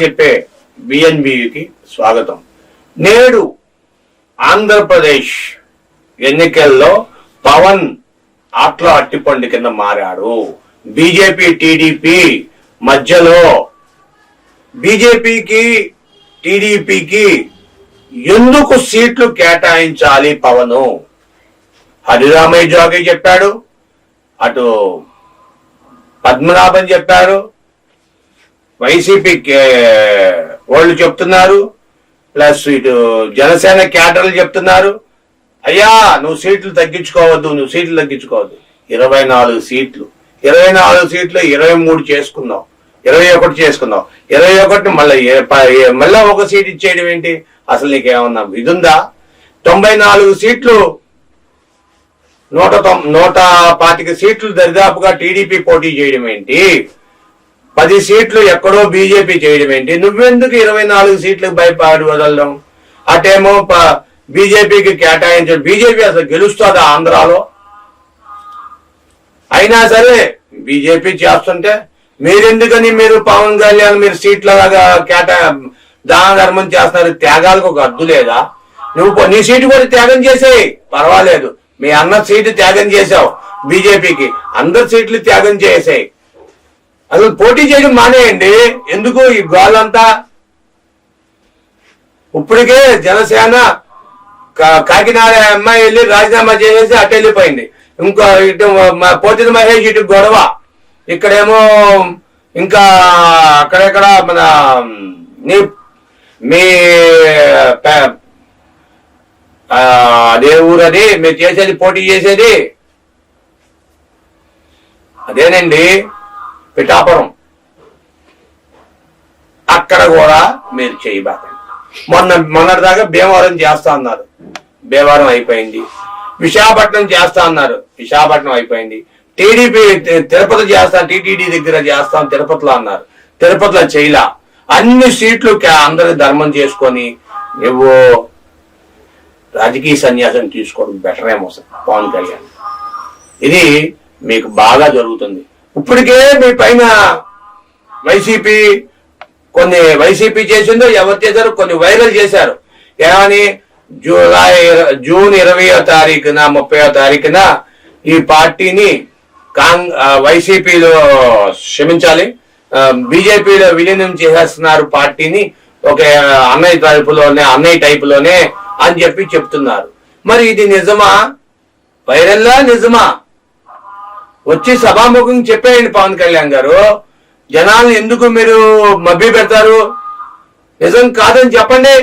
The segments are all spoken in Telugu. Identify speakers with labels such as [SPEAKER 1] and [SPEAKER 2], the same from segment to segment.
[SPEAKER 1] చెప్పే బిఎన్బికి స్వాగతం. నేడు ఆంధ్రప్రదేశ్ ఎన్నికల్లో పవన్ ఆట్ల అట్టిపండు కింద మారాడు. బీజేపీ టీడీపీ మధ్యలో బీజేపీకి టీడీపీకి ఎందుకు సీట్లు కేటాయించాలి పవన్? హరిరామయ్య జోగి చెప్పాడు, అటు పద్మనాభన్ చెప్పారు, వైసీపీ వాళ్ళు చెప్తున్నారు, ప్లస్ ఇటు జనసేన క్యాడర్లు చెప్తున్నారు, అయ్యా నువ్వు సీట్లు తగ్గించుకోవద్దు, 24 సీట్లు 23 చేసుకుందాం, 21 చేసుకుందాం, 21 మళ్ళీ ఒక సీట్ ఇచ్చేయడం ఏంటి? అసలు నీకేమన్నా ఇదుందా? 94 సీట్లు 125 సీట్లు దరిదాపుగా టీడీపీ పోటీ చేయడం ఏంటి? 10 సీట్లు ఎక్కడో బీజేపీ చేయడం ఏంటి? నువ్వెందుకు 24 సీట్లకు భయపడి వదలడం? అటేమో బీజేపీకి కేటాయించడం. బీజేపీ అసలు గెలుస్తుందా ఆంధ్రాలో? అయినా సరే బీజేపీ చేస్తుంటే మీరెందుకని మీరు పవన్ కళ్యాణ్ మీరు సీట్లలాగా దాన ధర్మం చేస్తున్నారు? త్యాగాలకు ఒక అద్దు లేదా? నువ్వు నీ సీటు కూడా త్యాగం చేసేయి, పర్వాలేదు. మీ అన్న సీటు త్యాగం చేసావు బీజేపీకి, అందరి సీట్లు త్యాగం చేసేయి. అసలు పోటీ చేయడం మానేయండి. ఎందుకు ఈ గోలంతా? ఇప్పటికే జనసేన కాకినాడ అమ్మాయి వెళ్ళి రాజీనామా చేసేసి అటు వెళ్ళిపోయింది. ఇంకో ఇటు పోతిన మహేష్ ఇటు గొడవ, ఇక్కడేమో ఇంకా అక్కడెక్కడ మన మీ అదే ఊరది మీరు చేసేది, పోటీ చేసేది అదేనండి పిఠాపురం. అక్కడ కూడా మీరు చేయబాకండి. మొన్నటిదాకా భీమవరం చేస్తా అన్నారు, భీమవరం అయిపోయింది. విశాఖపట్నం చేస్తా అన్నారు, విశాఖపట్నం అయిపోయింది. టీడీపీ తిరుపతి చేస్తాం, టీటీడీ దగ్గర చేస్తాం తిరుపతిలో అన్నారు, తిరుపతిలో చేయలా. అన్ని సీట్లు అందరి ధర్మం చేసుకొని నువ్వు రాజకీయ సన్యాసం తీసుకోవడం బెటర్ ఏమో పవన్ కళ్యాణ్. ఇది మీకు బాగా జరుగుతుంది. ఇప్పటికే మీ పైన వైసీపీ చేసిందో ఎవరు చేశారు, కొన్ని వైరల్ చేశారు. ఏమని జూన్ 20వ తారీఖున 30వ తారీఖున ఈ పార్టీని వైసీపీలో క్షమించాలి బీజేపీలో విలీనం చేసేస్తున్నారు పార్టీని, ఒక అన్నయ్య టైపులోనే అని చెప్పి చెప్తున్నారు. మరి ఇది నిజమా? వైరల్లా నిజమా? వచ్చి సభాముఖం చెప్పేయండి పవన్ కళ్యాణ్ గారు. జనాలను ఎందుకు మీరు మభ్య పెడతారు? నిజం కాదని చెప్పండి.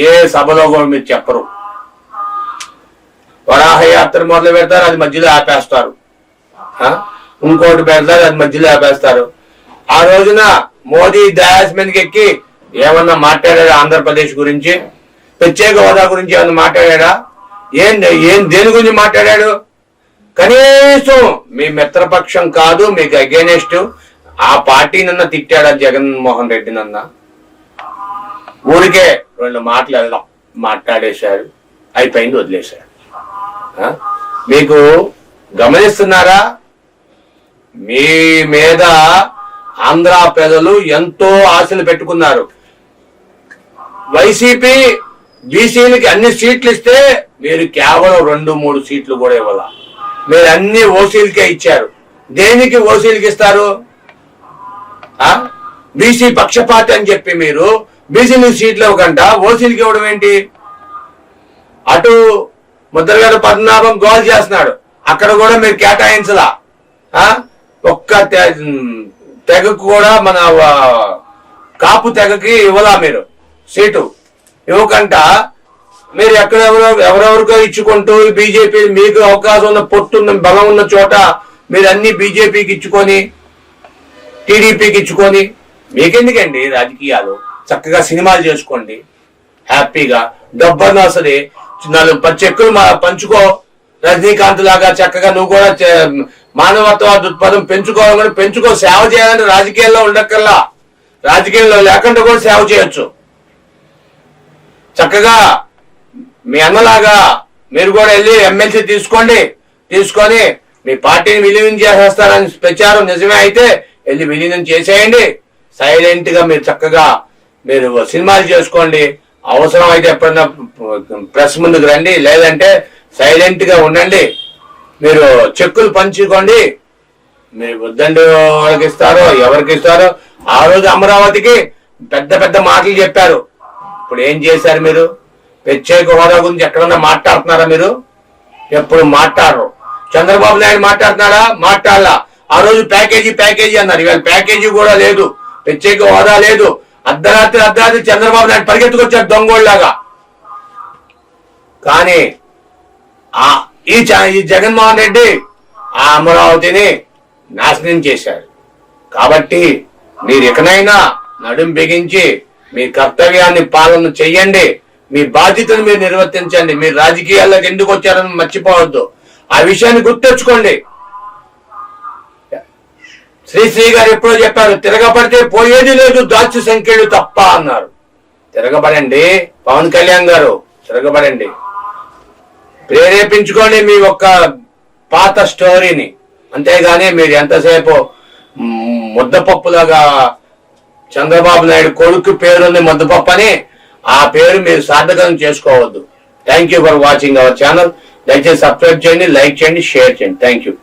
[SPEAKER 1] ఏ సభలో కూడా మీరు చెప్పరు. వరాహ యాత్ర మొదలు పెడతారు, అది మధ్యలో ఆపేస్తారు. ఇంకోటి పెడతారు, అది మధ్యలో ఆపేస్తారు. ఆ రోజున మోదీ డయాస్ మీదకి ఎక్కి ఏమన్నా మాట్లాడాడా? ఆంధ్రప్రదేశ్ గురించి, ప్రత్యేక హోదా గురించి ఏమన్నా మాట్లాడా? దేని గురించి మాట్లాడాడు? కనీసం మీ మిత్రపక్షం కాదు, మీకు అగేనెస్ట్ ఆ పార్టీనన్నా తిట్టాడా? జగన్మోహన్ రెడ్డినన్నా ఊరికే 2 మాటలు మాట్లాడేశారు, అయిపోయింది, వదిలేశారు. మీకు గమనిస్తున్నారా? మీ మీద ఆంధ్ర ప్రజలు ఎంతో ఆశలు పెట్టుకున్నారు. వైసీపీ బీసీలకి అన్ని సీట్లు ఇస్తే మీరు కేవలం 2-3 సీట్లు కూడా ఇవ్వాల. మీరు అన్ని ఓసీలకే ఇచ్చారు. దేనికి ఓసీలకి ఇస్తారు? బీసీ పక్షపాతి అని చెప్పి మీరు బీసీలకు సీట్లు ఇవ్వకుండా ఓసీలకి ఇవ్వడం ఏంటి? అటు ముద్రగడ పద్మనాభం గోల్ చేస్తున్నాడు, అక్కడ కూడా మీరు కేటాయించలా. ఒక్క తెగకు కూడా మన కాపు తెగకి ఇవ్వలా మీరు సీటు. ఇవ్వకుండా మీరు ఎవరెవరికో ఇచ్చుకుంటూ బీజేపీ మీకు అవకాశం ఉన్న పొట్టున్న బలం ఉన్న చోట మీరు అన్ని బీజేపీకి ఇచ్చుకొని టీడీపీకి ఇచ్చుకొని మీకెందుకండి రాజకీయాలు? చక్కగా సినిమాలు చేసుకోండి, హ్యాపీగా డబ్బన్నా వస్తుంది. 4 చెక్కులు పంచుకో, రజనీకాంత్ లాగా చక్కగా నువ్వు కూడా మానవత్వ దృక్పథం పెంచుకోవాలని పెంచుకో. సేవ చేయాలంటే రాజకీయాల్లో ఉండక్కల్లా, రాజకీయాల్లో లేకుండా కూడా సేవ చేయొచ్చు. చక్కగా మీ అన్నలాగా మీరు కూడా వెళ్ళి ఎమ్మెల్సీ తీసుకోండి, తీసుకొని మీ పార్టీని విలీనం చేసేస్తారని ప్రచారం నిజమే అయితే వెళ్ళి విలీనం చేసేయండి. సైలెంట్ గా మీరు చక్కగా మీరు సినిమాలు చేసుకోండి. అవసరం అయితే ఎప్పుడన్నా ప్రెస్ ముందుకు రండి, లేదంటే సైలెంట్ గా ఉండండి. మీరు చెక్కులు పంచుకోండి. మీరు వద్దండి వాళ్ళకి ఇస్తారో ఎవరికి ఇస్తారో. ఆ రోజు అమరావతికి పెద్ద పెద్ద మాటలు చెప్పారు. ఇప్పుడు ఏం చేశారు మీరు? ప్రత్యేక హోదా గురించి ఎక్కడన్నా మాట్లాడుతున్నారా మీరు? ఎప్పుడు మాట్లాడరు. చంద్రబాబు నాయుడు మాట్లాడుతున్నారా? మాట్లాడాల. ఆ రోజు ప్యాకేజీ అన్నారు. ఇవాళ ప్యాకేజీ కూడా లేదు, ప్రత్యేక హోదా లేదు. అర్ధరాత్రి చంద్రబాబు నాయుడు పరిగెత్తుకొచ్చారు దొంగోళ్ళలాగా. కానీ ఈ జగన్మోహన్ రెడ్డి ఆ అమరావతిని నాశనం చేశారు. కాబట్టి మీరు ఎక్కడైనా నడుం బిగించి మీ కర్తవ్యాన్ని పాలన చెయ్యండి. మీ బాధ్యతను మీరు నిర్వర్తించండి. మీరు రాజకీయాల్లోకి ఎందుకు వచ్చారని మర్చిపోవద్దు. ఆ విషయాన్ని గుర్తెచ్చుకోండి. శ్రీ గారు ఎప్పుడో చెప్పారు, తిరగబడితే పోయేది లేదు, దాచి సంఖ్యలు తప్ప అన్నారు. తిరగబడండి. పవన్ కళ్యాణ్ గారు తిరగబడండి. ప్రేరేపించుకోండి మీ ఒక్క పాత స్టోరీని. అంతేగాని మీరు ఎంతసేపు ముద్దపప్పులాగా చంద్రబాబు నాయుడు కొడుకు పేరుంది ముద్దపప్పు అని, ఆ పేరు మీరు సార్థకం చేసుకోవద్దు. Thank you for watching our channel. దయచేసి సబ్స్క్రైబ్ చేయండి, లైక్ చేయండి, షేర్ చేయండి. Thank you.